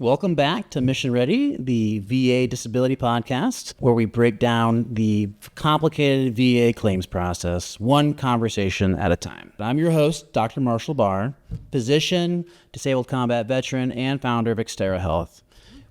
Welcome back to Mission Ready, the VA Disability Podcast, where we break down the complicated VA claims process, one conversation at a time. I'm your host, Dr. Marshall Bahr, physician, disabled combat veteran, and founder of Xterra Health.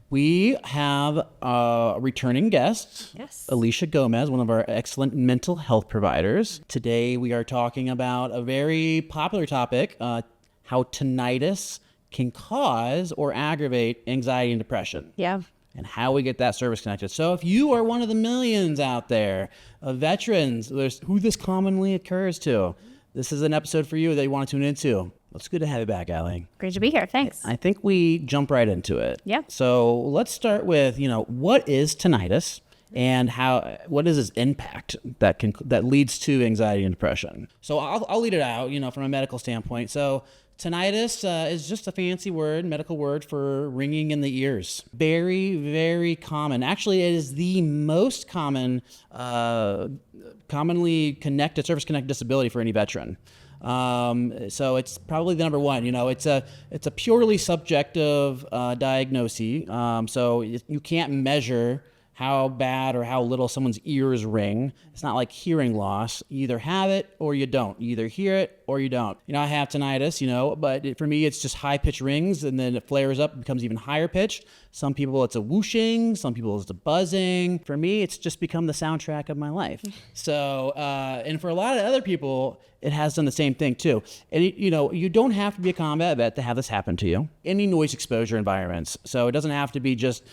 We have a returning guest, Alicia Gomez, one of our excellent mental health providers. Today we are talking about a very popular topic, how tinnitus can cause or aggravate anxiety and depression. Yeah. And how we get that service connected. So if you are one of the millions out there of veterans who this commonly occurs to, this is an episode for you that you want to tune into. It's good to have you back, Allie. Great to be here. Thanks. I think we jump right into it. Yeah. So let's start with, what is tinnitus and what is its impact that leads to anxiety and depression? So I'll lead it out, from a medical standpoint. So tinnitus is just a fancy medical word for ringing in the ears. Very, very common. Actually, it is the most commonly connected, service-connected disability for any veteran. So it's probably the number one. It's a purely subjective diagnosis. So you can't measure how bad or how little someone's ears ring. It's not like hearing loss. You either have it or you don't. You either hear it or you don't. I have tinnitus, but for me, it's just high-pitched rings, and then it flares up and becomes even higher pitched. Some people, it's a whooshing. Some people, it's a buzzing. For me, it's just become the soundtrack of my life. So, and for a lot of other people, it has done the same thing too. And you don't have to be a combat vet to have this happen to you. Any noise exposure environments. So it doesn't have to be just,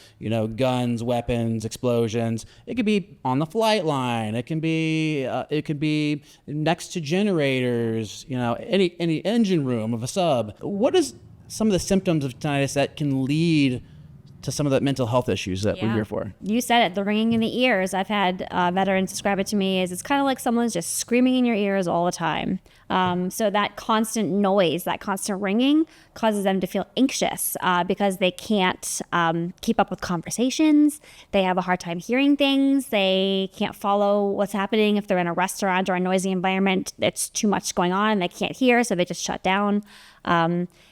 guns, weapons, explosions. It could be on the flight line. It can be next to generators, any engine room of a sub. What is some of the symptoms of tinnitus that can lead to some of the mental health issues that we're here for? You said it, the ringing in the ears. I've had veterans describe it to me as it's kind of like someone's just screaming in your ears all the time. So that constant noise, that constant ringing causes them to feel anxious because they can't keep up with conversations. They have a hard time hearing things. They can't follow what's happening. If they're in a restaurant or a noisy environment, it's too much going on and they can't hear, so they just shut down.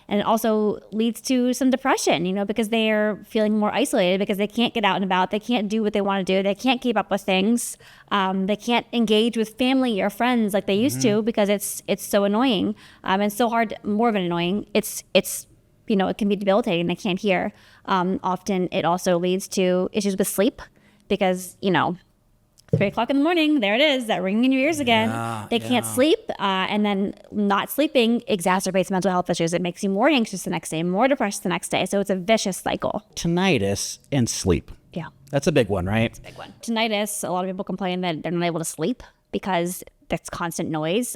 And it also leads to some depression, because they are feeling more isolated because they can't get out and about. They can't do what they want to do. They can't keep up with things. They can't engage with family or friends like they used to because it's so annoying and so hard, more of an annoying. It can be debilitating. They can't hear. Often it also leads to issues with sleep because, 3 o'clock in the morning, there it is, that ringing in your ears again. They can't sleep, and then not sleeping exacerbates mental health issues. It makes you more anxious the next day, more depressed the next day. So it's a vicious cycle. Tinnitus and sleep. Yeah. That's a big one, right? It's a big one. Tinnitus, a lot of people complain that they're not able to sleep because that's constant noise.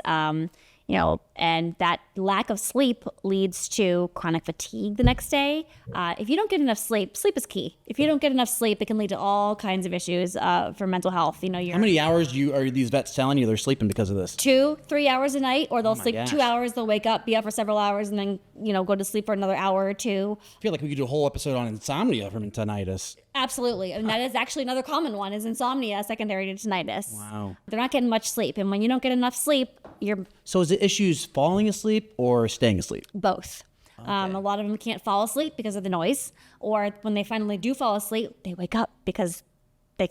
And that lack of sleep leads to chronic fatigue the next day. If you don't get enough sleep is key. If you don't get enough sleep, it can lead to all kinds of issues for mental health. How many hours are these vets telling you they're sleeping because of this? 2-3 hours a night, or they'll sleep gosh. 2 hours, they'll wake up, be up for several hours, and then, go to sleep for another hour or two. I feel like we could do a whole episode on insomnia from tinnitus. Absolutely. And that is actually another common one, is insomnia secondary to tinnitus. Wow. They're not getting much sleep. And when you don't get enough sleep, you're... So is it issues falling asleep or staying asleep? Both. Okay. A lot of them can't fall asleep because of the noise, or when they finally do fall asleep, they wake up because they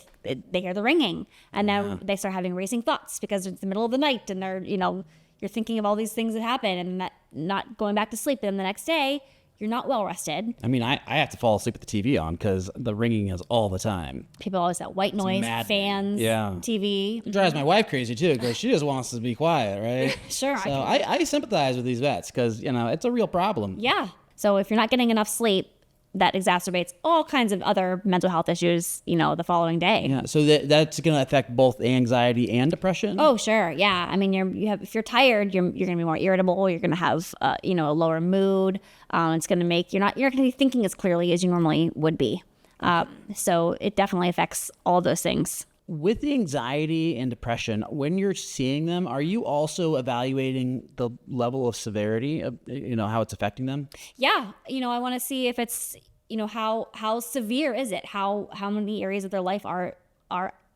hear the ringing, and then they start having racing thoughts because it's the middle of the night, and they're, you're thinking of all these things that happen, and that not going back to sleep. And then the next day, you're not well rested. I mean, I have to fall asleep with the TV on because the ringing is all the time. People always have white noise, fans, TV. It drives my wife crazy too because she just wants to be quiet, right? Sure. So I sympathize with these vets because, it's a real problem. Yeah. So if you're not getting enough sleep, that exacerbates all kinds of other mental health issues, the following day. Yeah. So that's going to affect both anxiety and depression? Oh, sure. Yeah. I mean, if you're tired, you're going to be more irritable. You're going to have, a lower mood. It's going to make, you're not going to be thinking as clearly as you normally would be. So it definitely affects all those things. With the anxiety and depression, when you're seeing them, are you also evaluating the level of severity of, how it's affecting them? Yeah. I want to see if it's, how severe is it? How many areas of their life are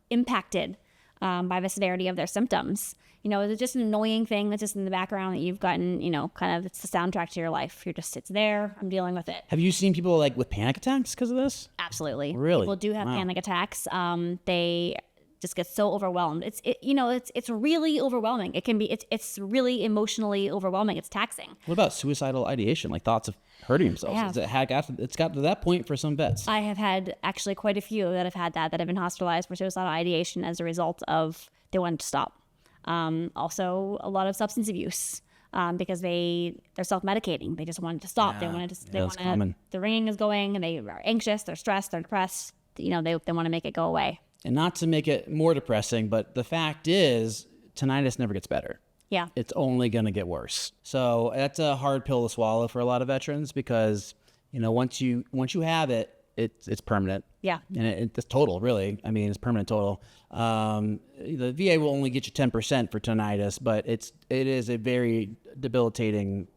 impacted by the severity of their symptoms? it's just an annoying thing that's just in the background that you've gotten, kind of, it's the soundtrack to your life. It's there. I'm dealing with it. Have you seen people like with panic attacks because of this? Absolutely. Really? People do have Wow. panic attacks. They just get so overwhelmed. It's really overwhelming. It can be, it's really emotionally overwhelming. It's taxing. What about suicidal ideation, like thoughts of hurting themselves? Yeah. It's got to that point for some vets. I have had actually quite a few that have had that have been hospitalized for suicidal ideation as a result of they wanted to stop. Also, a lot of substance abuse because they're self-medicating. They just wanted to stop. They wanted to. That's common. The ringing is going, and they are anxious. They're stressed. They're depressed. They want to make it go away. And not to make it more depressing, but the fact is, tinnitus never gets better. Yeah. It's only going to get worse. So that's a hard pill to swallow for a lot of veterans because, once you have it, it's permanent. Yeah. And it's total, really. I mean, it's permanent total. The VA will only get you 10% for tinnitus, but it is a very debilitating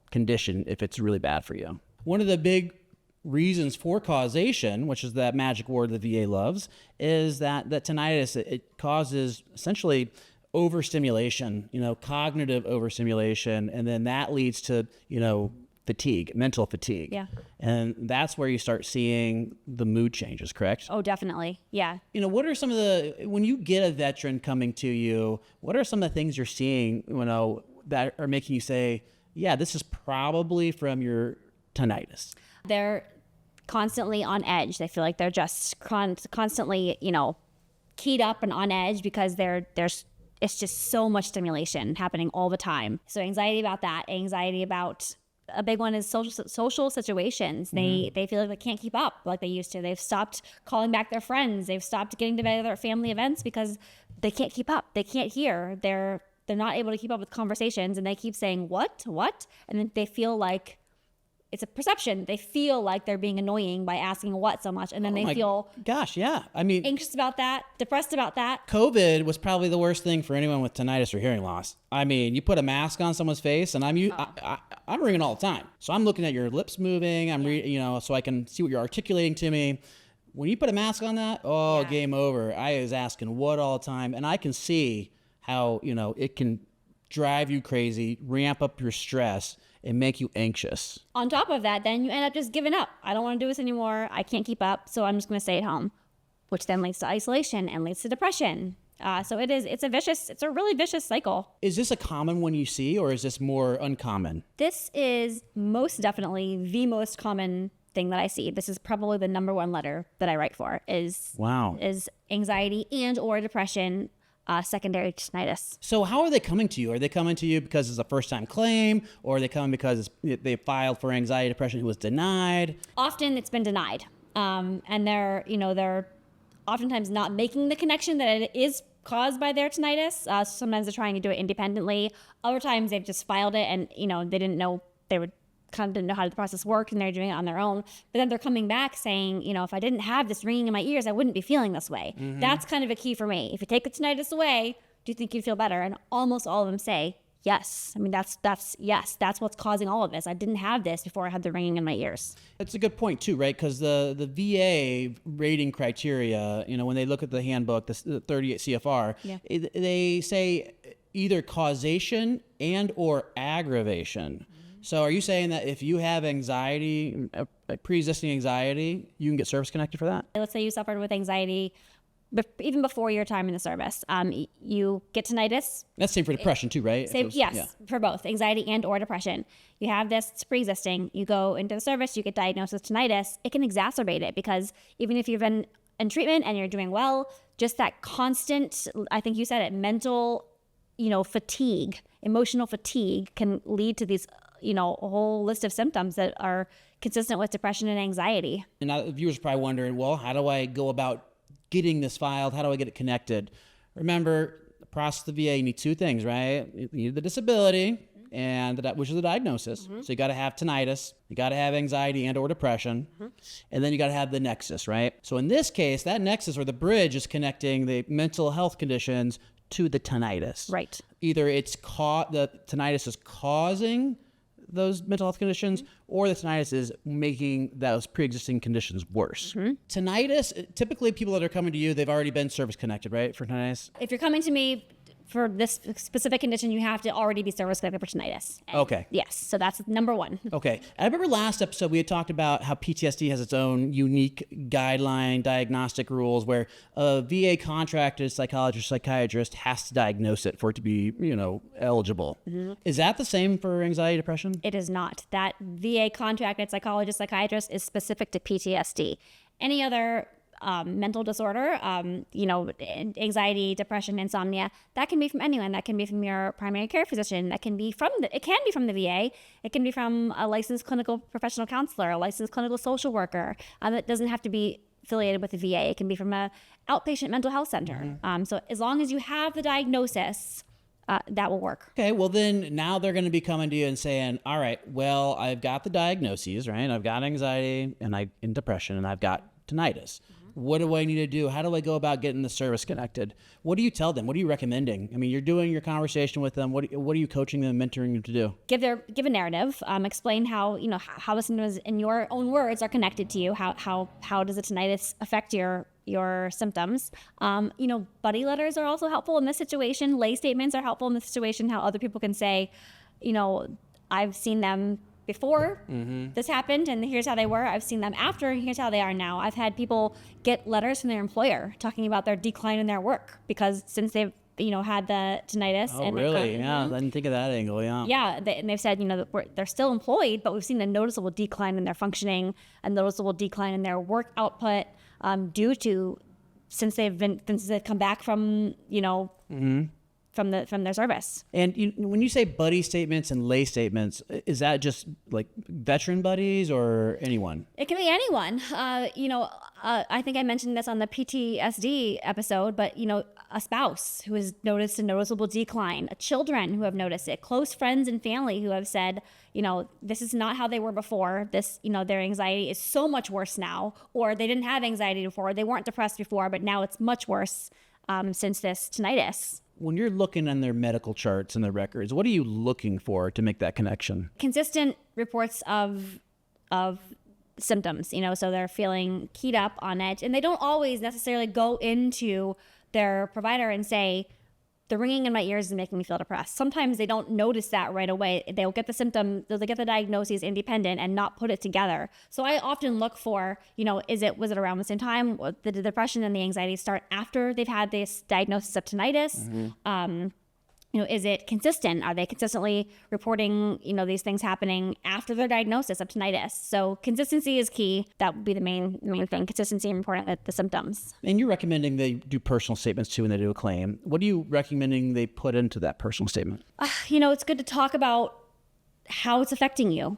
condition if it's really bad for you. One of the big reasons for causation, which is that magic word the VA loves, is that tinnitus, it causes essentially overstimulation, cognitive overstimulation, and then that leads to, fatigue, mental fatigue. Yeah. And that's where you start seeing the mood changes, correct? Oh, definitely. Yeah. What are some of when you get a veteran coming to you, what are some of the things you're seeing, that are making you say, yeah, this is probably from your tinnitus? They're constantly on edge. They feel like they're just constantly, keyed up and on edge because it's just so much stimulation happening all the time. So anxiety about that, anxiety about a big one is social situations. They feel like they can't keep up like they used to. They've stopped calling back their friends. They've stopped getting together at family events because they can't keep up. They can't hear. They're not able to keep up with conversations, and they keep saying what, and then they feel like it's a perception. They feel like they're being annoying by asking what so much, and then they feel gosh, yeah. I mean, anxious about that, depressed about that. COVID was probably the worst thing for anyone with tinnitus or hearing loss. I mean, you put a mask on someone's face, and I'm ringing all the time, so I'm looking at your lips moving. I'm reading, so I can see what you're articulating to me. When you put a mask on that, game over. I was asking what all the time, and I can see how it can drive you crazy, ramp up your stress, and make you anxious. On top of that, then you end up just giving up. I don't want to do this anymore. I can't keep up, so I'm just going to stay at home, which then leads to isolation and leads to depression. So it's a really vicious cycle. Is this a common one you see, or is this more uncommon? This is most definitely the most common thing that I see. This is probably the number one letter that I write for is anxiety and or depression. Secondary to tinnitus. So how are they coming to you? Are they coming to you because it's a first-time claim, or are they coming because they filed for anxiety, depression, it was denied? Often it's been denied, and they're oftentimes not making the connection that it is caused by their tinnitus. Sometimes they're trying to do it independently. Other times they've just filed it, and they didn't know didn't know how the process worked, and they're doing it on their own. But then they're coming back saying, if I didn't have this ringing in my ears, I wouldn't be feeling this way. Mm-hmm. That's kind of a key for me. If you take the tinnitus away, do you think you'd feel better? And almost all of them say yes. I mean, that's what's causing all of this. I didn't have this before I had the ringing in my ears. That's a good point too, right? Because the VA rating criteria, when they look at the handbook, the 38 CFR, they say either causation and or aggravation. So are you saying that if you have anxiety, a pre-existing anxiety, you can get service connected for that? Let's say you suffered with anxiety even before your time in the service. You get tinnitus. That's same for depression too, right? For both anxiety and or depression. You have this, it's pre-existing. You go into the service, you get diagnosed with tinnitus. It can exacerbate it because even if you've been in treatment and you're doing well, just that constant, I think you said it, mental, fatigue, emotional fatigue can lead to these a whole list of symptoms that are consistent with depression and anxiety. And now the viewers are probably wondering, well, how do I go about getting this filed? How do I get it connected? Remember, the process of the VA, you need two things, right? You need the disability, and which is the diagnosis. Mm-hmm. So you got to have tinnitus, you got to have anxiety and or depression, and then you got to have the nexus, right? So in this case, that nexus or the bridge is connecting the mental health conditions to the tinnitus. Right. Either the tinnitus is causing those mental health conditions, or the tinnitus is making those pre-existing conditions worse. Mm-hmm. Tinnitus, typically people that are coming to you, they've already been service connected, right, for tinnitus? If you're coming to me for this specific condition, you have to already be service connected for tinnitus. And Okay. yes, so that's number one. Okay. I remember last episode we had talked about how PTSD has its own unique guideline diagnostic rules where a VA contracted psychologist, psychiatrist has to diagnose it for it to be, eligible. Is that the same for anxiety, depression? It is not. That VA contracted psychologist, psychiatrist is specific to PTSD. Any other mental disorder, anxiety, depression, insomnia, that can be from anyone. That can be from your primary care physician. That can be from it can be from the VA. It can be from a licensed clinical professional counselor, a licensed clinical social worker. It doesn't have to be affiliated with the VA. It can be from a outpatient mental health center. So as long as you have the diagnosis, that will work. Okay, well then now they're going to be coming to you and saying, all right, well, I've got the diagnoses, right? I've got anxiety and depression, and I've got tinnitus. What do I need to do? How do I go about getting the service connected? What do you tell them? What are you recommending? I mean, you're doing your conversation with them. What are you coaching them, mentoring them to do? Give a narrative. Explain how the symptoms in your own words are connected to you. How does the tinnitus affect your symptoms? Buddy letters are also helpful in this situation. Lay statements are helpful in this situation. How other people can say, I've seen them before this happened and here's how they were. I've seen them after and here's how they are now. I've had people get letters from their employer talking about their decline in their work because since they've had the tinnitus. Oh, really? Yeah, I didn't think of that angle. Yeah. Yeah, and they've said that they're still employed, but we've seen a noticeable decline in their functioning, a noticeable decline in their work output due to since they've come back from from their service. And when you say buddy statements and lay statements, is that just like veteran buddies or anyone? It can be anyone. I think I mentioned this on the PTSD episode, but a spouse who has noticed a noticeable decline, children who have noticed it, close friends and family who have said, this is not how they were before. This, their anxiety is so much worse now, or they didn't have anxiety before, they weren't depressed before, but now it's much worse since this tinnitus. When you're looking on their medical charts and their records, what are you looking for to make that connection? Consistent reports of symptoms, so they're feeling keyed up on it. And they don't always necessarily go into their provider and say, the ringing in my ears is making me feel depressed. Sometimes they don't notice that right away. They'll get the symptom, they'll get the diagnoses independent and not put it together. So I often look for, was it around the same time? Did the depression and the anxiety start after they've had this diagnosis of tinnitus? Is it consistent? Are they consistently reporting, these things happening after their diagnosis of tinnitus? So consistency is key. That would be the main thing. Consistency and reporting the symptoms. And you're recommending they do personal statements too when they do a claim. What are you recommending they put into that personal statement? It's good to talk about how it's affecting you.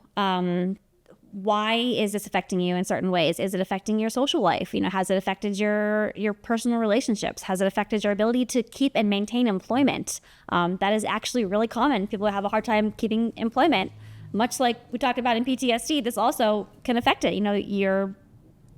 Why is this affecting you in certain ways? Is it affecting your social life? Has it affected your personal relationships? Has it affected your ability to keep and maintain employment? That is actually really common. People have a hard time keeping employment. Much like we talked about in PTSD, this also can affect it. You're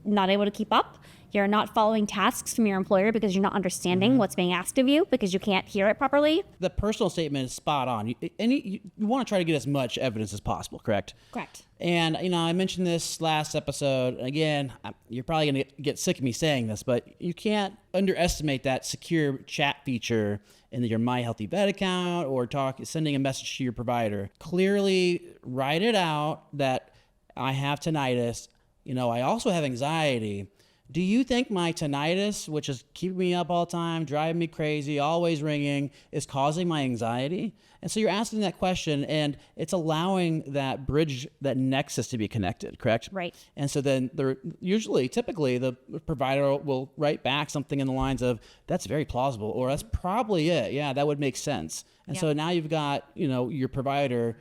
not able to keep up. You're not following tasks from your employer because you're not understanding what's being asked of you because you can't hear it properly. The personal statement is spot on. You want to try to get as much evidence as possible, correct? Correct. And, I mentioned this last episode. Again, you're probably going to get sick of me saying this, but you can't underestimate that secure chat feature in your My Healthy Vet account or sending a message to your provider. Clearly write it out that I have tinnitus. I also have anxiety. Do you think my tinnitus, which is keeping me up all the time, driving me crazy, always ringing, is causing my anxiety? And so you're asking that question, and it's allowing that bridge, that nexus to be connected, correct? Right. And so then typically, the provider will write back something in the lines of, that's very plausible, or that's probably it. Yeah, that would make sense. And so now you've got, your provider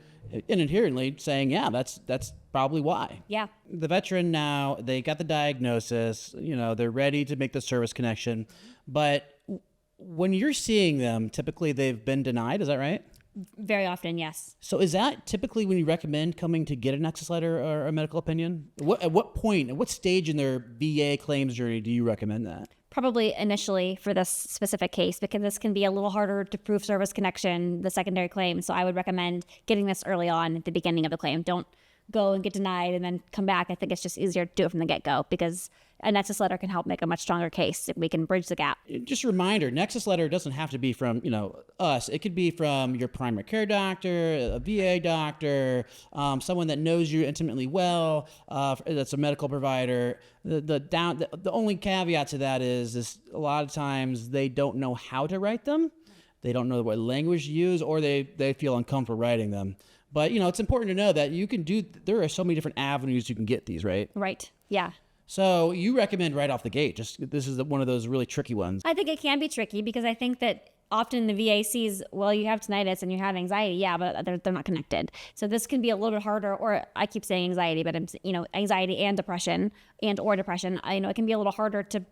inherently saying, yeah, that's probably why. Yeah. The veteran now, they got the diagnosis, they're ready to make the service connection. But when you're seeing them, typically they've been denied. Is that right? Very often, yes. So is that typically when you recommend coming to get a Nexus letter or a medical opinion? At what point, at what stage in their VA claims journey do you recommend that? Probably initially for this specific case, because this can be a little harder to prove service connection, the secondary claim. So I would recommend getting this early on at the beginning of the claim. Don't go and get denied and then come back. I think it's just easier to do it from the get-go because a Nexus letter can help make a much stronger case if we can bridge the gap. Just a reminder, Nexus letter doesn't have to be from, us. It could be from your primary care doctor, a VA doctor, someone that knows you intimately well, that's a medical provider. The only caveat to that is a lot of times they don't know how to write them. They don't know what language to use, or they feel uncomfortable writing them. But, it's important to know that there are so many different avenues you can get these, right? Right. Yeah. So you recommend right off the gate, this is one of those really tricky ones. I think it can be tricky because I think that often the VA sees, well, you have tinnitus and you have anxiety. Yeah, but they're not connected. So this can be a little bit harder, or I keep saying anxiety, but anxiety and depression or depression. I know it can be a little harder to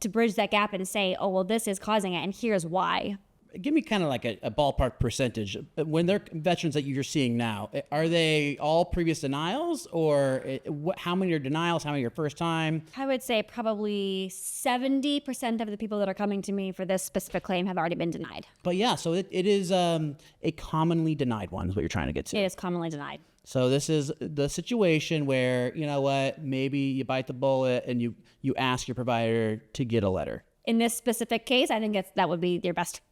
bridge that gap and say, oh, well, this is causing it and here's why. Give me kind of like a ballpark percentage. When they're veterans that you're seeing now, are they all previous denials, or how many are denials? How many are first time? I would say probably 70% of the people that are coming to me for this specific claim have already been denied. But yeah, so it is a commonly denied one is what you're trying to get to. It is commonly denied. So this is the situation where, maybe you bite the bullet and you ask your provider to get a letter. In this specific case, I think that would be your best,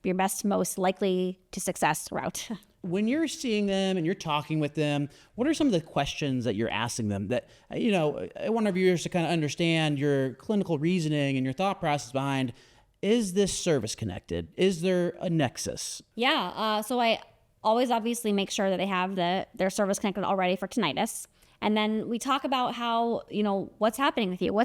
most likely to success route. When you're seeing them and you're talking with them, what are some of the questions that you're asking them that, I want our viewers to kind of understand your clinical reasoning and your thought process behind, is this service connected? Is there a nexus? Yeah. So I always obviously make sure that they have their service connected already for tinnitus. And then we talk about how, what's happening with you.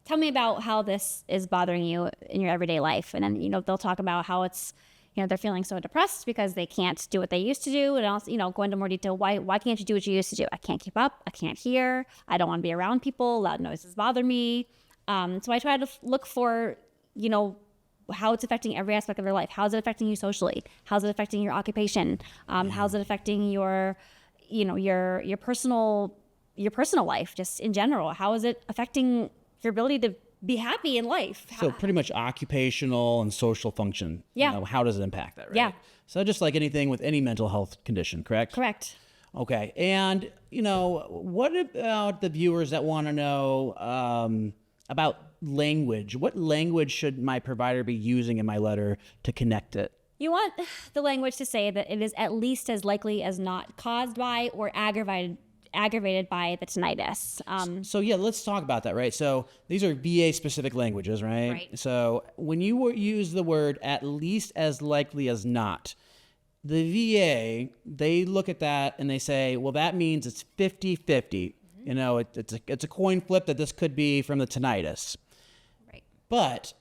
Tell me about how this is bothering you in your everyday life. And then, they'll talk about how it's, they're feeling so depressed because they can't do what they used to do. And also, go into more detail. Why can't you do what you used to do? I can't keep up. I can't hear. I don't want to be around people. Loud noises bother me. So I try to look for, how it's affecting every aspect of their life. How's it affecting you socially? How's it affecting your occupation? How's it affecting your personal life, just in general? How is it affecting your ability to be happy in life? So pretty much occupational and social function. Yeah. How does it impact that, right? Yeah. So just like anything with any mental health condition, correct? Correct. Okay. And, what about the viewers that want to know about language? What language should my provider be using in my letter to connect it? You want the language to say that it is at least as likely as not caused by or aggravated by the tinnitus. So yeah, let's talk about that, right? So these are VA specific languages, right? Right. So when you use the word at least as likely as not, the VA, they look at that and they say, well, that means it's 50-50. It's a coin flip that this could be from the tinnitus. Right. But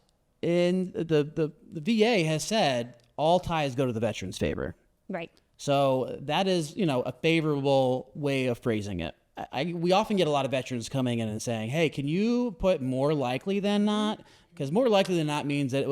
in the VA has said all ties go to the veteran's favor. Right. So that is, a favorable way of phrasing it. We often get a lot of veterans coming in and saying, hey, can you put more likely than not? Because more likely than not means that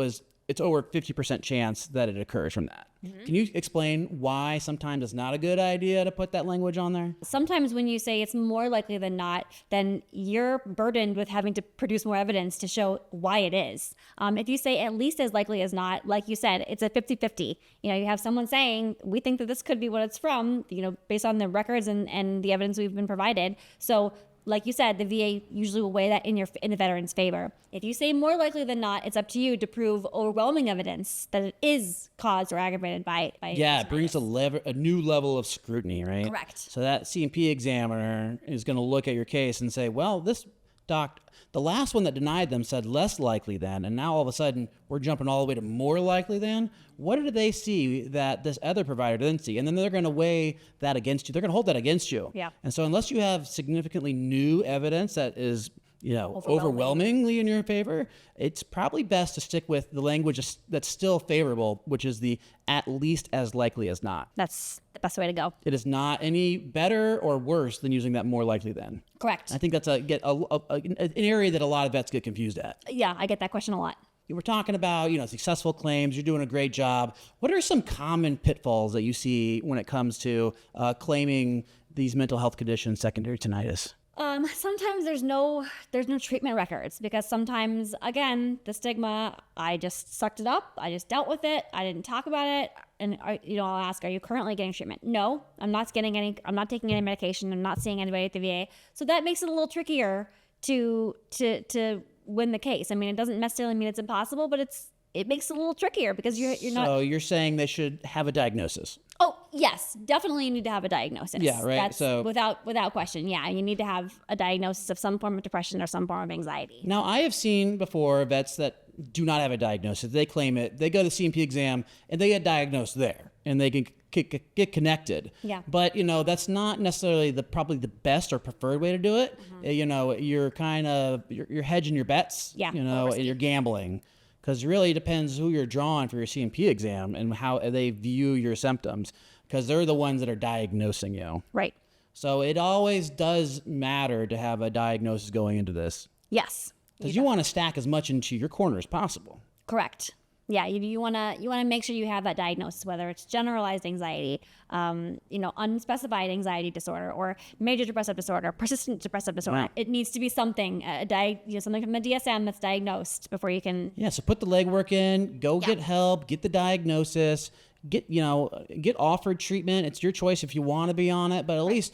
it's over 50% chance that it occurs from that. Mm-hmm. Can you explain why sometimes it's not a good idea to put that language on there? Sometimes when you say it's more likely than not, then you're burdened with having to produce more evidence to show why it is. If you say at least as likely as not, like you said, it's a 50-50. You have someone saying, we think that this could be what it's from, based on the records and the evidence we've been provided. So like you said, the VA usually will weigh that in the veteran's favor. If you say more likely than not, it's up to you to prove overwhelming evidence that it is caused or aggravated by yeah, it brings a new level of scrutiny, right? Correct. So that C&P examiner is going to look at your case and say, well, this doc, the last one that denied them said less likely than, and now all of a sudden we're jumping all the way to more likely than. What did they see that this other provider didn't see? And then they're going to weigh that against you. They're going to hold that against you. Yeah. And so unless you have significantly new evidence that is, overwhelmingly in your favor, it's probably best to stick with the language that's still favorable, which is the at least as likely as not. That's the best way to go. It is not any better or worse than using that more likely than. Correct. I think that's an area that a lot of vets get confused at. Yeah, I get that question a lot. We're talking about, successful claims. You're doing a great job. What are some common pitfalls that you see when it comes to claiming these mental health conditions secondary to tinnitus? Sometimes there's no treatment records because sometimes, again, the stigma, I just sucked it up. I just dealt with it. I didn't talk about it. And, I'll ask, are you currently getting treatment? No, I'm not taking any medication. I'm not seeing anybody at the VA. So that makes it a little trickier to win the case. I mean, it doesn't necessarily mean it's impossible, but it makes it a little trickier because you're not. So you're saying they should have a diagnosis. Oh, yes, definitely you need to have a diagnosis. Yeah, right. That's So without question. Yeah, you need to have a diagnosis of some form of depression or some form of anxiety. now I have seen before vets that do not have a diagnosis. They claim it. They go to the CMP exam and they get diagnosed there, and they can get connected. Yeah. But that's not necessarily probably the best or preferred way to do it. You're kind of you're hedging your bets. Yeah, And you're gambling. Because it really depends who you're drawing for your CMP exam and how they view your symptoms, because they're the ones that are diagnosing you. Right. So it always does matter to have a diagnosis going into this, Yes. because you want to stack as much into your corner as possible. Correct. Yeah, you want to make sure you have that diagnosis, whether it's generalized anxiety, unspecified anxiety disorder, or major depressive disorder, persistent depressive disorder. Wow. It needs to be something something from the DSM that's diagnosed before you can. Yeah, so put the legwork in, go get help, get the diagnosis, get offered treatment. It's your choice if you want to be on it, but at least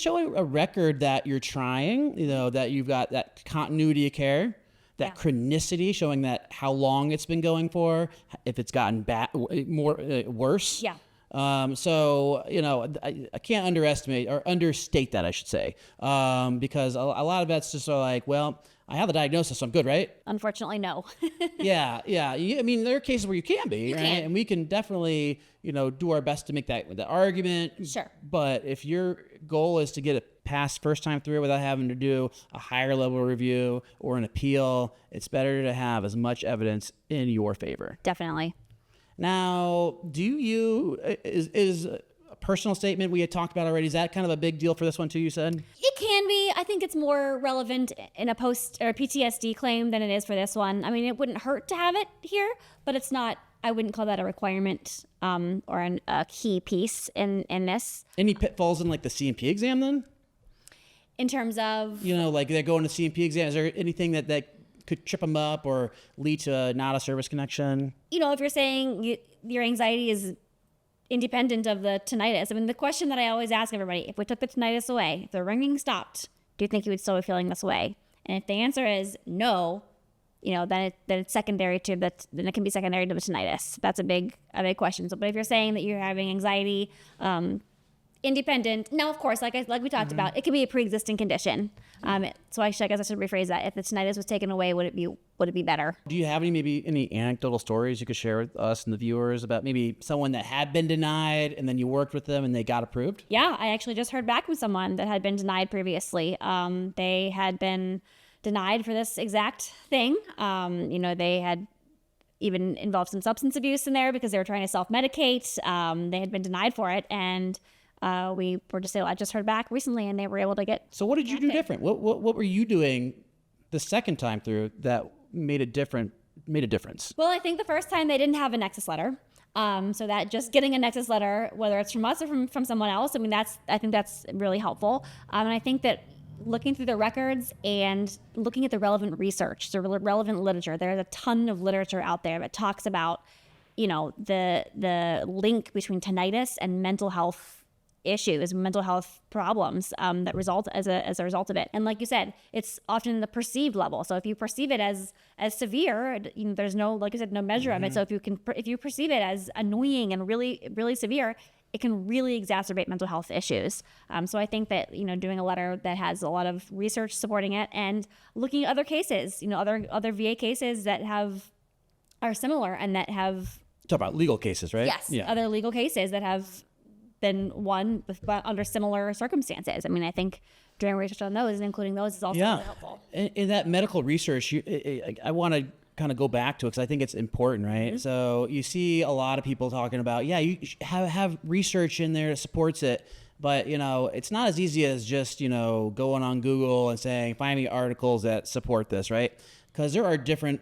show a record that you're trying, that you've got that continuity of care. That chronicity, showing that how long it's been going for, if it's gotten worse. Yeah. So I can't underestimate or understate that, I should say, because a lot of vets just are like, well, I have the diagnosis, so I'm good, right? Unfortunately, no. Yeah. I mean, there are cases where you can be, right? can. And we can definitely, do our best to make the argument. Sure. But if your goal is to get it passed first time through without having to do a higher level review or an appeal, it's better to have as much evidence in your favor. Definitely. Now, is a personal statement we had talked about already, is that kind of a big deal for this one too, you said? It can be. I think it's more relevant in a post or PTSD claim than it is for this one. I mean, it wouldn't hurt to have it here, but it's not. I wouldn't call that a requirement or a key piece in this. Any pitfalls in like the CMP exam then? In terms of, like they're going to CMP exam. Is there anything that could trip them up or lead to not a service connection? if you're saying your anxiety is independent of the tinnitus. I mean, the question that I always ask everybody, if we took the tinnitus away, if the ringing stopped, do you think you would still be feeling this way? And if the answer is no, then it's secondary to that. Then it can be secondary to the tinnitus. That's a big question. So, but if you're saying that you're having anxiety, independent. Now, of course, like we talked about, it could be a pre-existing condition. So I guess I should rephrase that. If the tinnitus was taken away, would it be better? Do you have any anecdotal stories you could share with us and the viewers about maybe someone that had been denied and then you worked with them and they got approved? Yeah, I actually just heard back from someone that had been denied previously. They had been denied for this exact thing. They had even involved some substance abuse in there because they were trying to self-medicate. They had been denied for it, and we were just I just heard back recently, and they were able to get. So what did you do different? What were you doing the second time through that made a difference? Well, I think the first time they didn't have a Nexus letter. So that just getting a Nexus letter, whether it's from us or from someone else, I think that's really helpful. And I think that looking through the records and looking at the relevant research, the relevant literature, there's a ton of literature out there that talks about, the link between tinnitus and mental health issues, mental health problems that result as a result of it. And like you said, it's often the perceived level. So if you perceive it as severe, there's no, like I said, no measure of it. So if you perceive it as annoying and really, really severe, it can really exacerbate mental health issues. So I think that, doing a letter that has a lot of research supporting it and looking at other cases, other VA cases that are similar and that have. Talk about legal cases, right? Yes. Yeah. Other legal cases that have been won under similar circumstances. I mean, I think doing research on those and including those is also really helpful. In that medical research, I want to kind of go back to it because I think it's important, right? Mm-hmm. So you see a lot of people talking about, you have research in there that supports it, but it's not as easy as just going on Google and saying find me articles that support this, right? Because there are different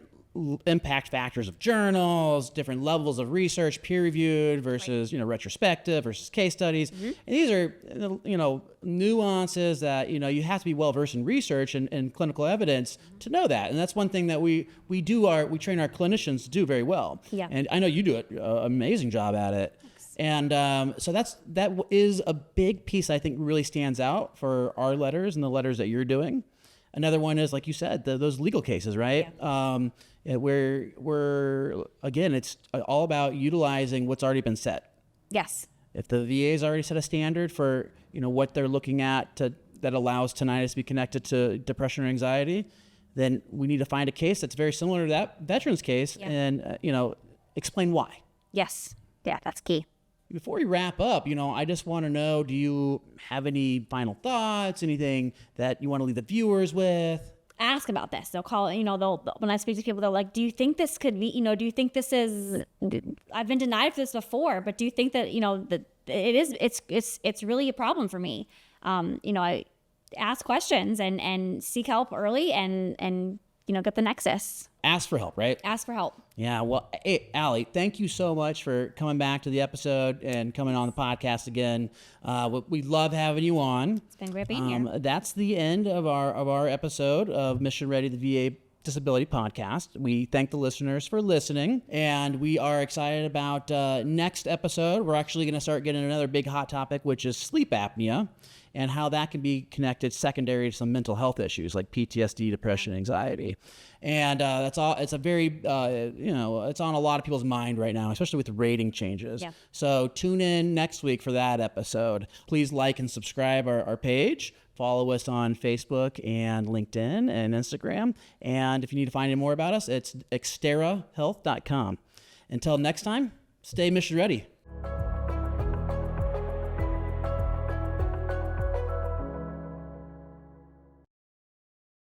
impact factors of journals, different levels of research, peer-reviewed versus retrospective versus case studies. Mm-hmm. And these are nuances that you have to be well versed in research and clinical evidence to know that. And that's one thing that we train our clinicians to do very well. Yeah. And I know you do an amazing job at it. Thanks. And so that is a big piece I think really stands out for our letters and the letters that you're doing. Another one is, like you said, those legal cases, right? Where again, it's all about utilizing what's already been set. Yes. If the VA's already set a standard for what they're looking at that allows tinnitus to be connected to depression or anxiety, then we need to find a case that's very similar to that veteran's case, and explain why. Yes. Yeah, that's key. Before we wrap up, I just want to know, do you have any final thoughts, anything that you want to leave the viewers with? Ask about this. They'll call it, when I speak to people, they're like, do you think this could be, do you think this is, I've been denied for this before, but do you think that, that it's really a problem for me? I ask questions and seek help early and get the Nexus. Ask for help, right? Ask for help. Yeah. Well, hey, Allie, thank you so much for coming back to the episode and coming on the podcast again. We love having you on. It's been great being here. That's the end of our episode of Mission Ready, the VA Disability Podcast. We thank the listeners for listening, and we are excited about next episode. We're actually going to start getting another big hot topic, which is sleep apnea, and how that can be connected secondary to some mental health issues like PTSD, depression, anxiety. And that's all. It's a very, it's on a lot of people's mind right now, especially with rating changes. Yeah. So tune in next week for that episode. Please like and subscribe our page. Follow us on Facebook and LinkedIn and Instagram. And if you need to find out more about us, it's xterrahealth.com. Until next time, stay mission ready.